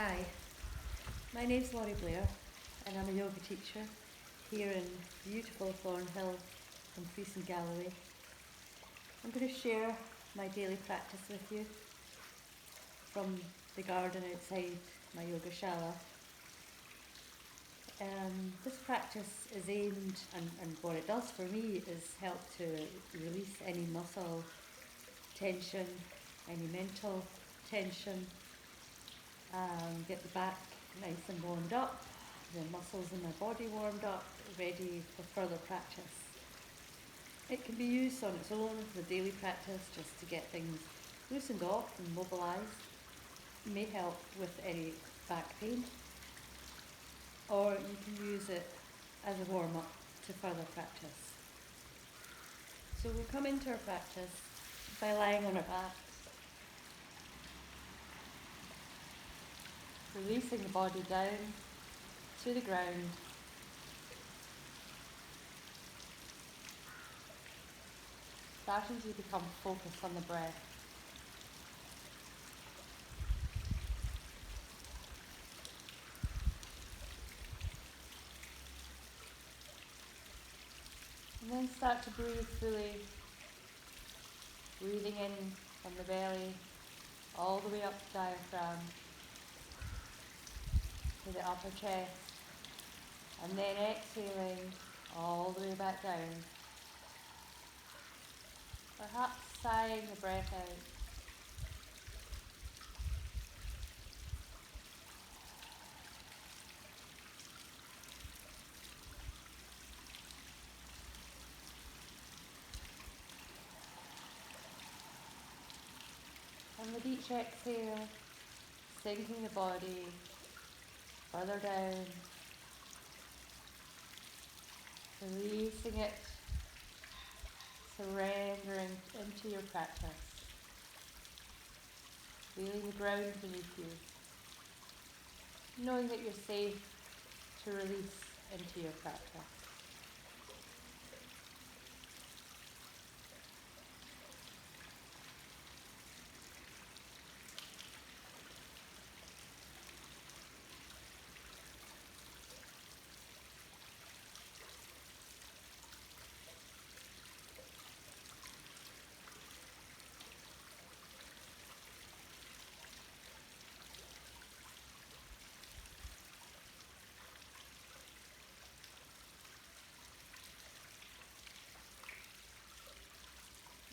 Hi, my name's Laurie Blair and I'm a yoga teacher here in beautiful Thornhill in Freeson Galloway. I'm going to share my daily practice with you from the garden outside my yogashala. This practice is aimed, and what it does for me is help to release any muscle tension, any mental tension, get the back nice and warmed up, the muscles in my body warmed up, ready for further practice. It can be used on its own as a daily practice just to get things loosened off and mobilised. It may help with any back pain, or you can use it as a warm-up to further practice. So we'll come into our practice by lying on our backs, releasing the body down to the ground, starting to become focused on the breath. And then start to breathe fully, breathing in from the belly, all the way up the diaphragm, to the upper chest, and then exhaling all the way back down. Perhaps sighing the breath out. And with each exhale, sinking the body further down, releasing it, surrendering into your practice, feeling the ground beneath you, knowing that you're safe to release into your practice.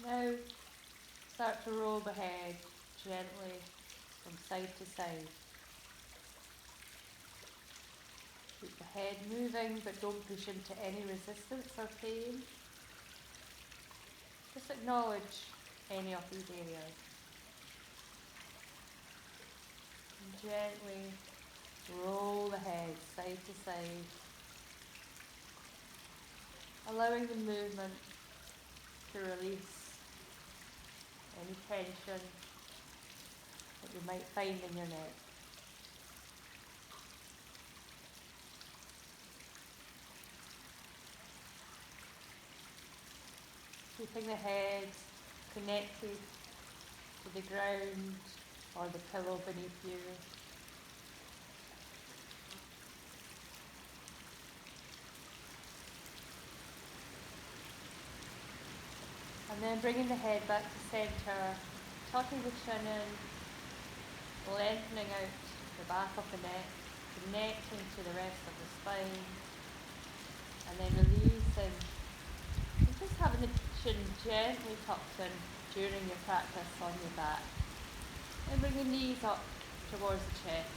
Now start to roll the head gently from side to side. Keep the head moving, but don't push into any resistance or pain. Just acknowledge any of these areas. And gently roll the head side to side, allowing the movement to release any tension that you might find in your neck. Keeping the head connected to the ground or the pillow beneath you. And then bringing the head back to centre, tucking the chin in, lengthening out the back of the neck, connecting to the rest of the spine, and then releasing. And just having the chin gently tucked in during your practice on your back. And bring the knees up towards the chest,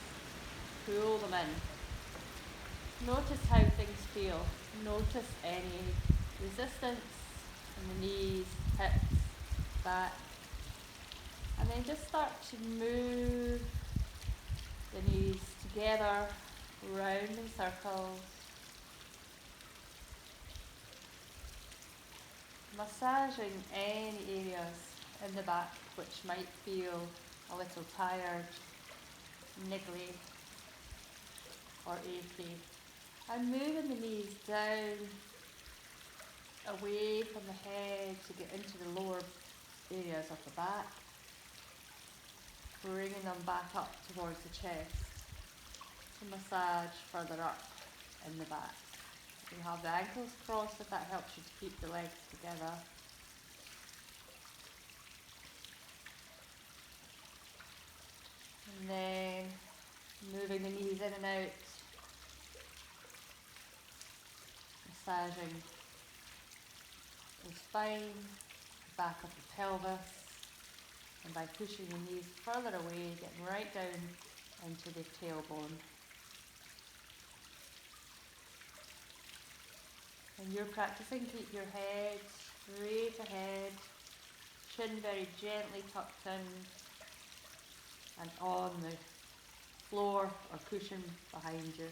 pull them in. Notice how things feel. Notice any resistance in the knees, hips, back. And then just start to move the knees together, round in circles. Massaging any areas in the back which might feel a little tired, niggly, or achy. And moving the knees down, away from the head to get into the lower areas of the back. Bringing them back up towards the chest. to massage further up in the back. You have the ankles crossed if that helps you to keep the legs together. And then moving the knees in and out, massaging the spine, the back of the pelvis, and by pushing the knees further away, getting right down into the tailbone. When you're practicing, keep your head straight ahead, chin very gently tucked in and on the floor or cushion behind you.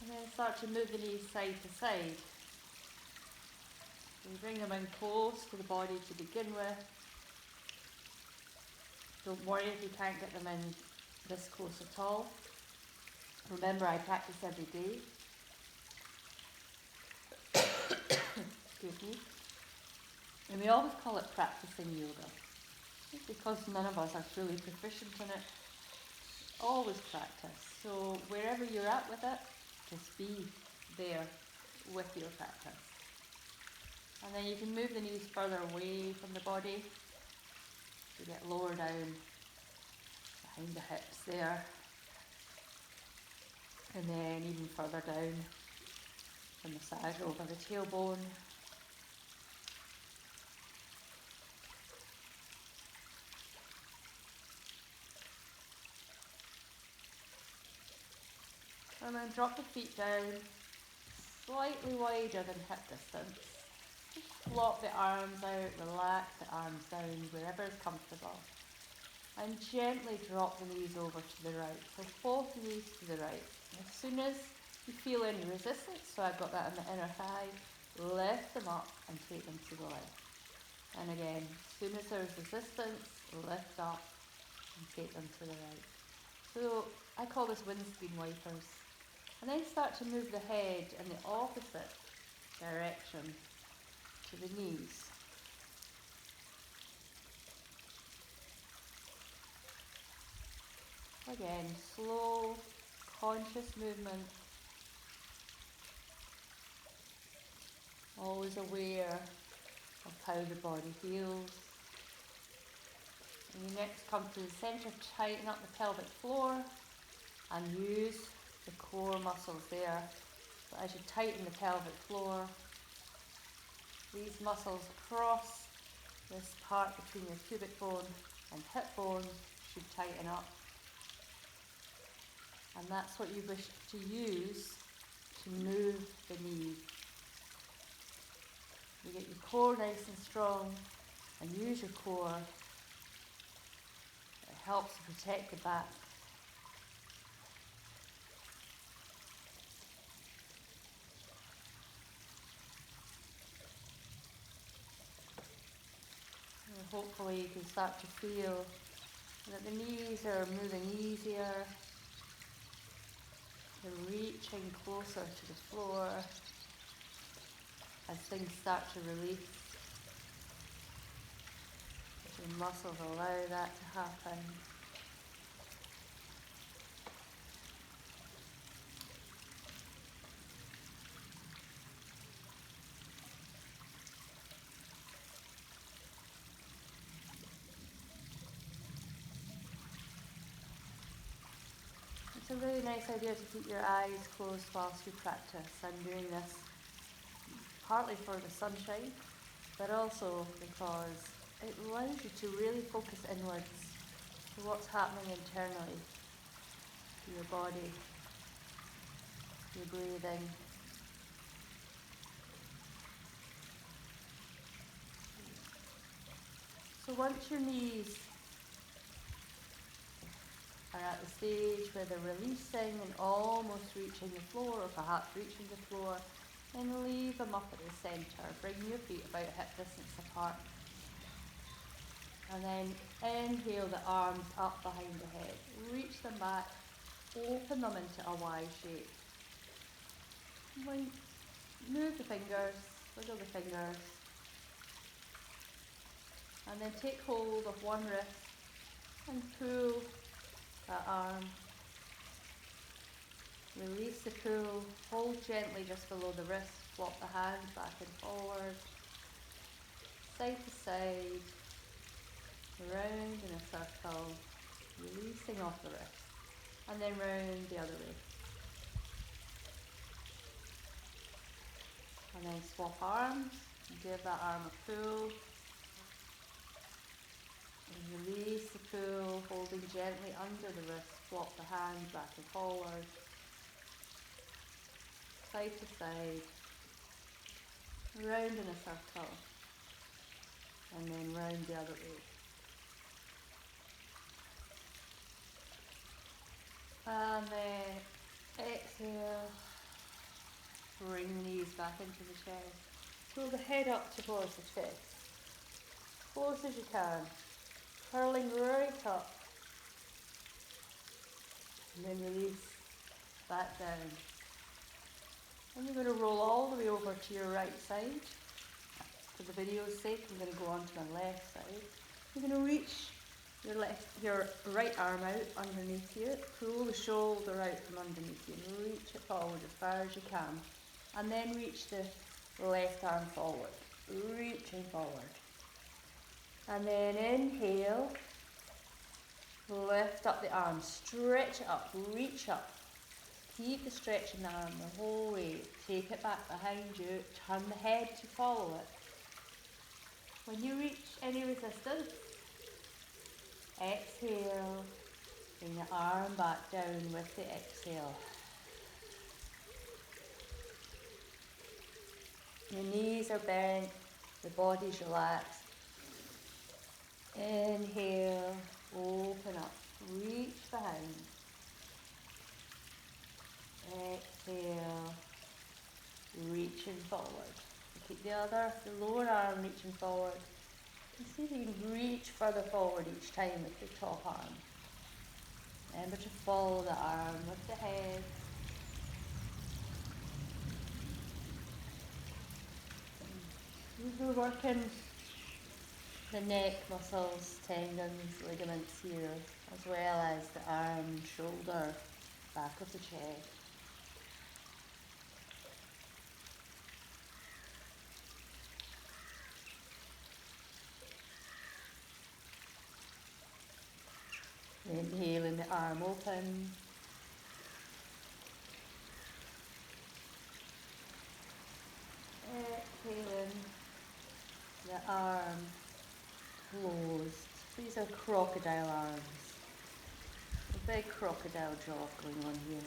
And then start to move the knees side to side. So you bring them in close to the body to begin with. Don't worry if you can't get them in this close at all. Remember, I practice every day. Excuse me. And we always call it practicing yoga. It's because none of us are truly proficient in it. Always practice. So wherever you're at with it, just be there with your practice. And then you can move the knees further away from the body. You get lower down behind the hips there. And then even further down, the massage over the tailbone. And then drop the feet down, slightly wider than hip distance. Just flop the arms out, relax the arms down wherever is comfortable. And gently drop the knees over to the right. So both knees to the right. As soon as you feel any resistance, so I've got that in the inner thigh, lift them up and take them to the left. And again, as soon as there's resistance, lift up and take them to the right. So I call this windscreen wipers. And then start to move the head in the opposite direction to the knees. Again, slow, conscious movement. Always aware of how the body feels. And you next come to the centre, tighten up the pelvic floor and use the core muscles there. So as you tighten the pelvic floor, these muscles across this part between your pubic bone and hip bone should tighten up. And that's what you wish to use to move the knee. You get your core nice and strong and use your core. It helps to protect the back. And hopefully you can start to feel that the knees are moving easier. They're reaching closer to the floor as things start to release. Your muscles allow that to happen. It's a really nice idea to keep your eyes closed whilst you practice. I'm doing this partly for the sunshine, but also because it allows you to really focus inwards to what's happening internally, to your body, your breathing. So once your knees are at the stage where they're releasing and almost reaching the floor, or perhaps reaching the floor, then leave them up at the centre. Bring your feet about hip distance apart. And then inhale the arms up behind the head. Reach them back, open them into a Y shape. Move the fingers, wiggle the fingers. And then take hold of one wrist And pull that arm. Release the pull, hold gently just below the wrist, flop the hands back and forward, side to side, round in a circle, releasing off the wrist, and then round the other way. And then swap arms, give that arm a pull, and release the pull, holding gently under the wrist, flop the hands back and forward, side to side, round in a circle, and then round the other way. And then exhale, bring the knees back into the chest. Pull the head up towards the chest, close as you can, curling right up, and then release back down. And you're going to roll all the way over to your right side. For the video's sake, I'm going to go on to my left side. You're going to reach your right arm out underneath you, pull the shoulder out from underneath you, and reach it forward as far as you can. And then reach the left arm forward, reaching forward. And then inhale, lift up the arm, stretch it up, reach up. Keep the stretch in the arm the whole way. Take it back behind you, turn the head to follow it. When you reach any resistance, exhale, bring the arm back down with the exhale. Your knees are bent, the body's relaxed. Inhale, open up, reach behind. Exhale, reaching forward. Keep the lower arm reaching forward. And see if you can reach further forward each time with the top arm. Remember to follow the arm with the head. We're working the neck muscles, tendons, ligaments here, as well as the arm, shoulder, back of the chest. Inhaling the arm open. Exhaling the arm closed. These are crocodile arms. A big crocodile jaw going on here.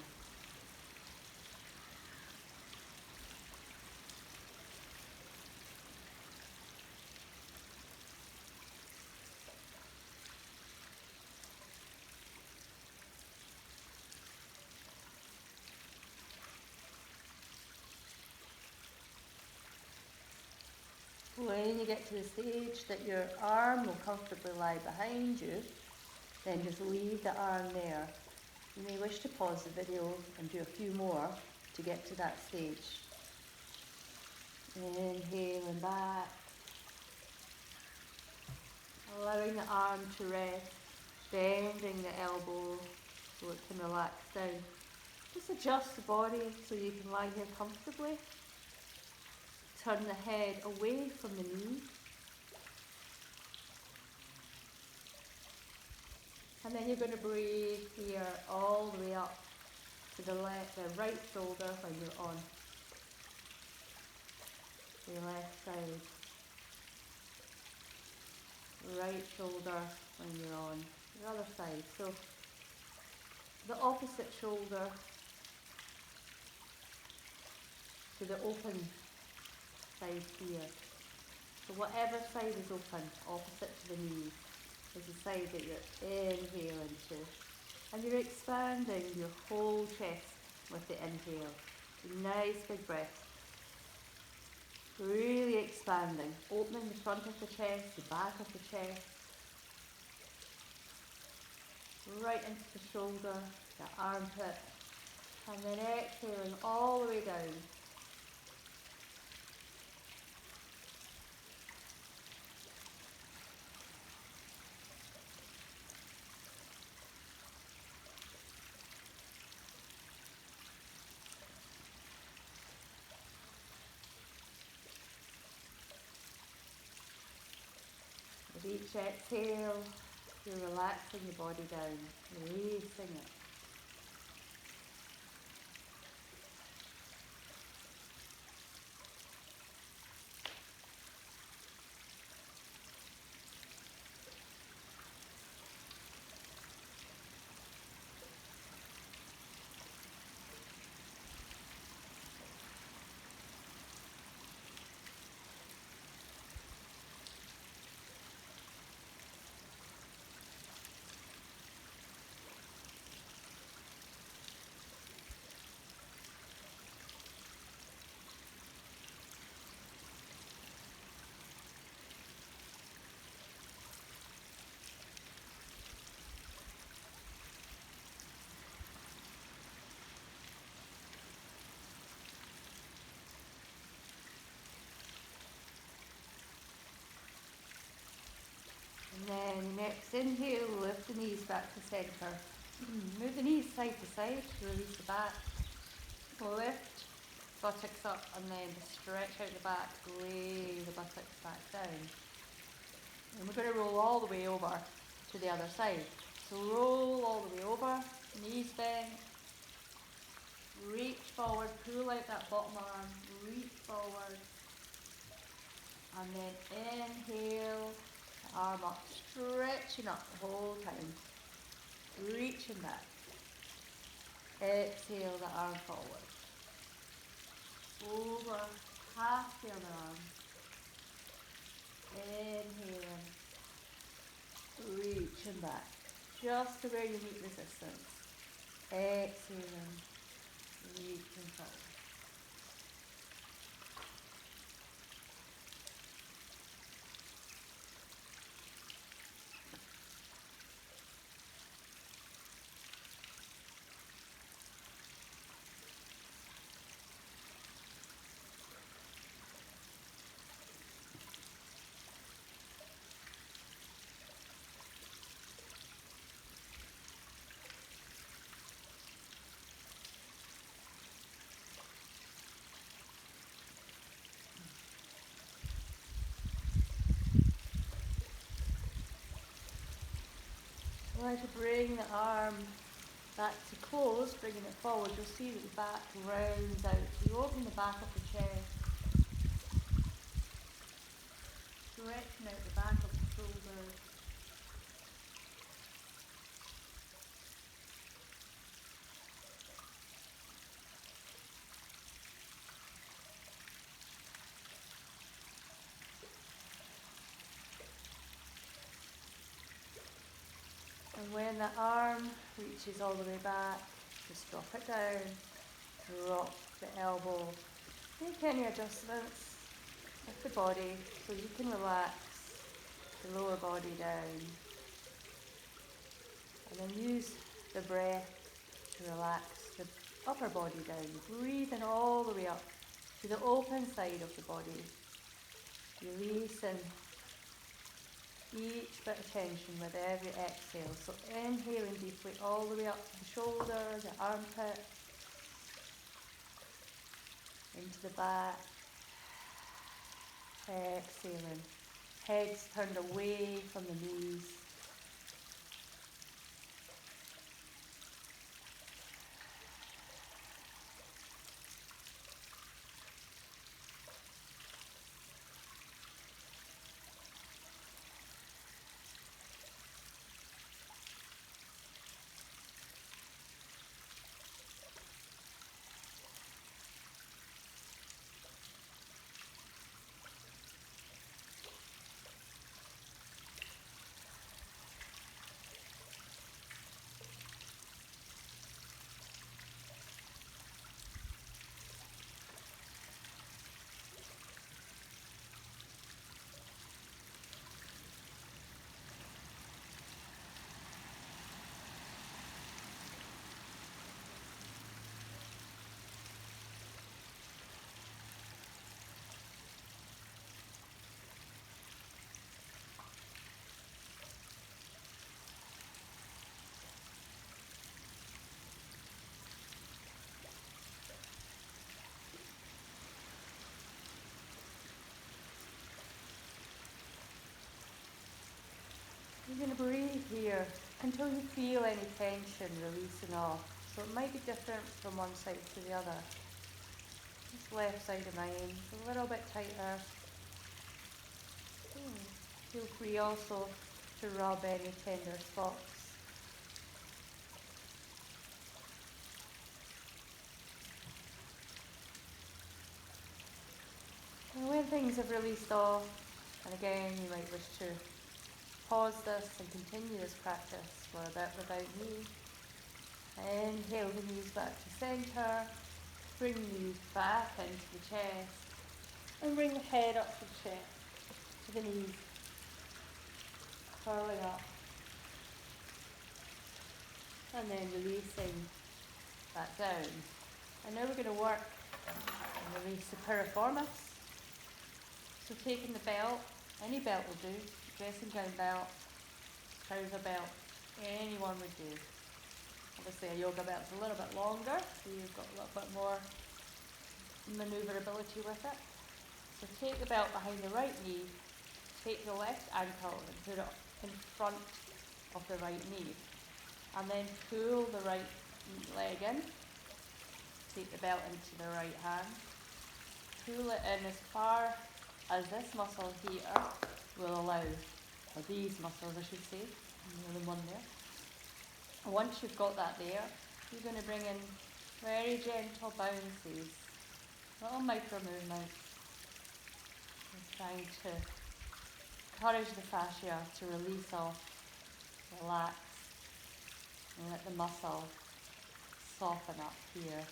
When you get to the stage that your arm will comfortably lie behind you, then just leave the arm there. You may wish to pause the video and do a few more to get to that stage. Inhaling back, allowing the arm to rest, bending the elbow so it can relax down. Just adjust the body so you can lie here comfortably. Turn the head away from the knee. And then you're going to breathe here all the way up to the right shoulder when you're on the left side. Right shoulder when you're on the other side. So the opposite shoulder to the open side here. So whatever side is open, opposite to the knee, is the side that you're inhaling to. And you're expanding your whole chest with the inhale. Nice big breath. Really expanding, opening the front of the chest, the back of the chest, right into the shoulder, the armpit, and then exhaling all the way down. With each exhale, you're relaxing your body down, releasing it. And then next inhale, lift the knees back to centre. Move the knees side to side, release the back. Lift buttocks up and then just stretch out the back, lay the buttocks back down. And we're going to roll all the way over to the other side. So roll all the way over, knees bent, reach forward, pull out that bottom arm, reach forward, and then inhale, the arm up, stretching up the whole time, reaching back. Exhale the arm forward, over half the other arm, inhaling, reaching back, just to where you meet resistance, exhaling, reaching forward. I like to bring the arm back to close, bringing it forward. You'll see that the back rounds out. So you open the back of the chest, stretching out the back of the shoulders. And when the arm reaches all the way back, just drop it down, drop the elbow. Make any adjustments with the body so you can relax the lower body down. And then use the breath to relax the upper body down. Breathing all the way up to the open side of the body. Releasing each bit of tension with every exhale. So inhaling deeply all the way up to the shoulder, the armpit, into the back. Exhaling. Head's turned away from the knees. You're going to breathe here until you feel any tension releasing off. So it might be different from one side to the other. This left side of mine is a little bit tighter. Feel free also to rub any tender spots. And when things have released off, and again you might wish to pause this and continue this practice for a bit without me. Inhale the knees back to centre, bring the knees back into the chest, and bring the head up to the chest, to the knees, curling up, and then releasing back down. And now we're going to work and release the piriformis. So taking the belt, any belt will do, dressing gown belt, trouser belt, anyone would do. Obviously a yoga belt's a little bit longer, so you've got a little bit more manoeuvrability with it. So take the belt behind the right knee, take the left ankle and put it in front of the right knee. And then pull the right leg in, take the belt into the right hand, pull it in as far as this muscle here will allow, or these muscles I should say, more than one there. Once you've got that there, you're going to bring in very gentle bounces, little micro movements, trying to encourage the fascia to release off, relax, and let the muscle soften up here.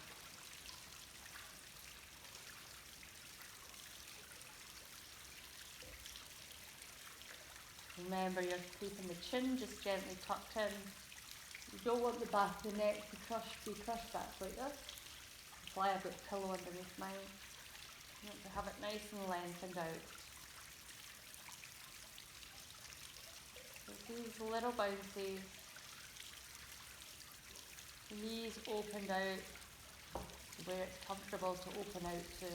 Remember, you're keeping the chin just gently tucked in. You don't want the back of the neck to be crushed back like this. That's why I've got a pillow underneath mine. You want to have it nice and lengthened out. So these little bounces, the knees opened out where it's comfortable to open out to.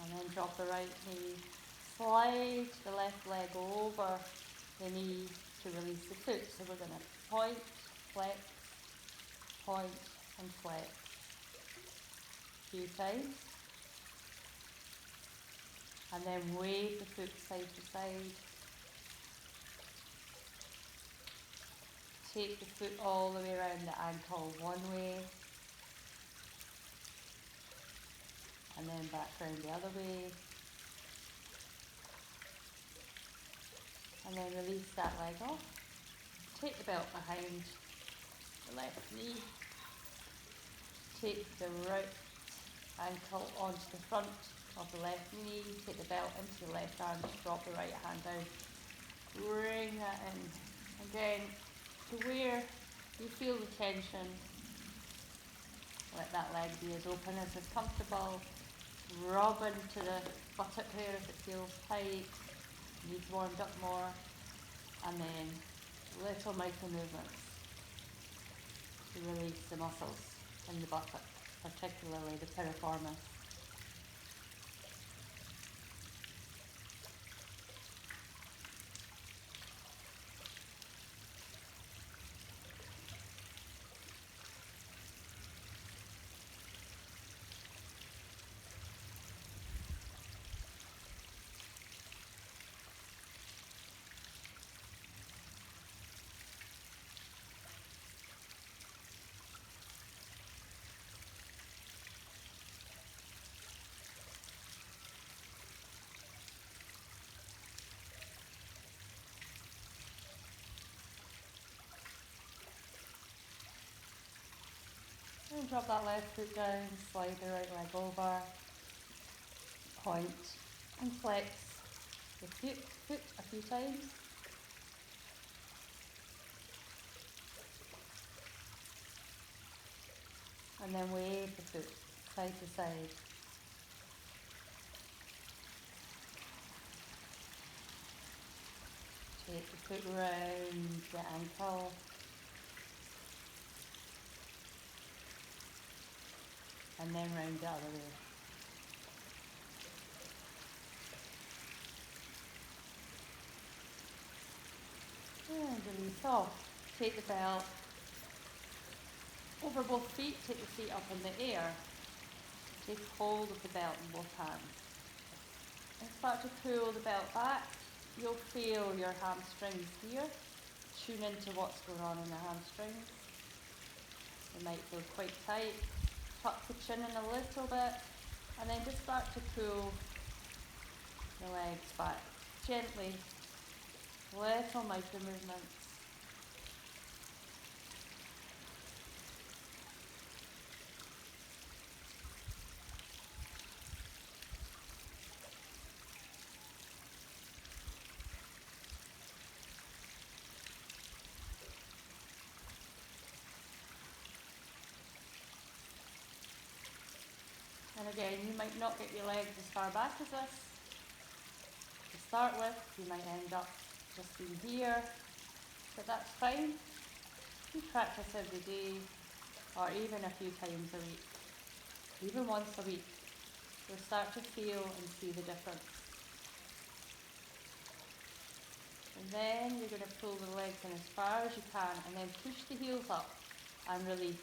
And then drop the right knee, slide the left leg over the knee to release the foot. So we're going to point, flex, and flex. A few times. And then wave the foot side to side. Take the foot all the way around the ankle one way. And then back round the other way. And then release that leg off. Take the belt behind the left knee. Take the right ankle onto the front of the left knee. Take the belt into the left arm. Drop the right hand down. Bring that in. Again, to where you feel the tension. Let that leg be as open as is comfortable. Rub into the buttock there if it feels tight, needs warmed up more, and then little micro movements to release the muscles in the buttock, particularly the piriformis. And drop that left foot down, slide the right leg over, point and flex the foot a few times. And then wave the foot side to side. Take the foot round the ankle, and then round the other way. And release off. Take the belt over both feet, take the feet up in the air. Take hold of the belt in both hands. And start to pull the belt back. You'll feel your hamstrings here. Tune into what's going on in the hamstrings. They might feel quite tight. Tuck the chin in a little bit. And then just start to pull the legs back. Gently. Little micro movements. And again, you might not get your legs as far back as this. To start with, you might end up just being here, but that's fine. You practice every day, or even a few times a week, even once a week. You'll start to feel and see the difference. And then you're going to pull the legs in as far as you can, and then push the heels up and release.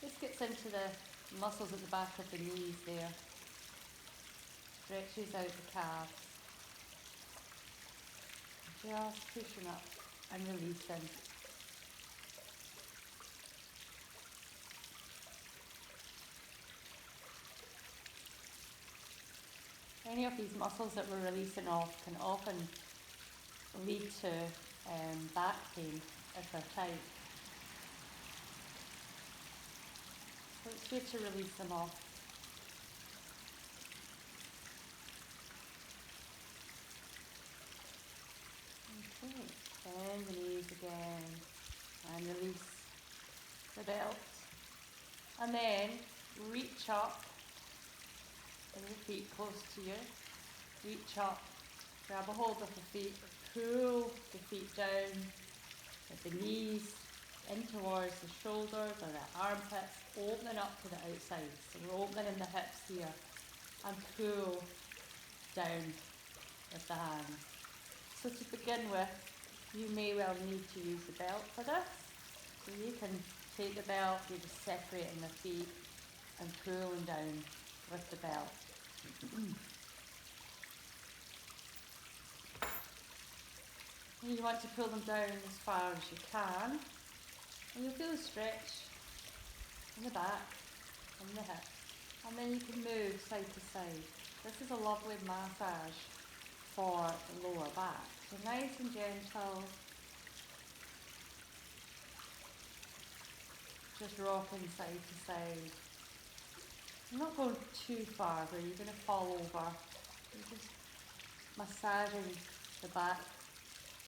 This gets into the muscles at the back of the knees there. Stretches out the calves. Just pushing up and releasing. Any of these muscles that we're releasing off can often lead to back pain if they're tight. So it's good to release them off. Okay, bend the knees again and release the belt. And then reach up, bring the feet close to you. Reach up, grab a hold of the feet, pull the feet down with the knees in towards the shoulders or the armpits, opening up to the outside. So we're opening in the hips here and pull down with the hands. So to begin with, you may well need to use the belt for this. So you can take the belt, you're just separating the feet and pulling down with the belt. You want to pull them down as far as you can, and you'll feel a stretch in the back, in the hip, and then you can move side to side. This is a lovely massage for the lower back. So nice and gentle, just rocking side to side. I'm not going too far where you're going to fall over. You're just massaging the back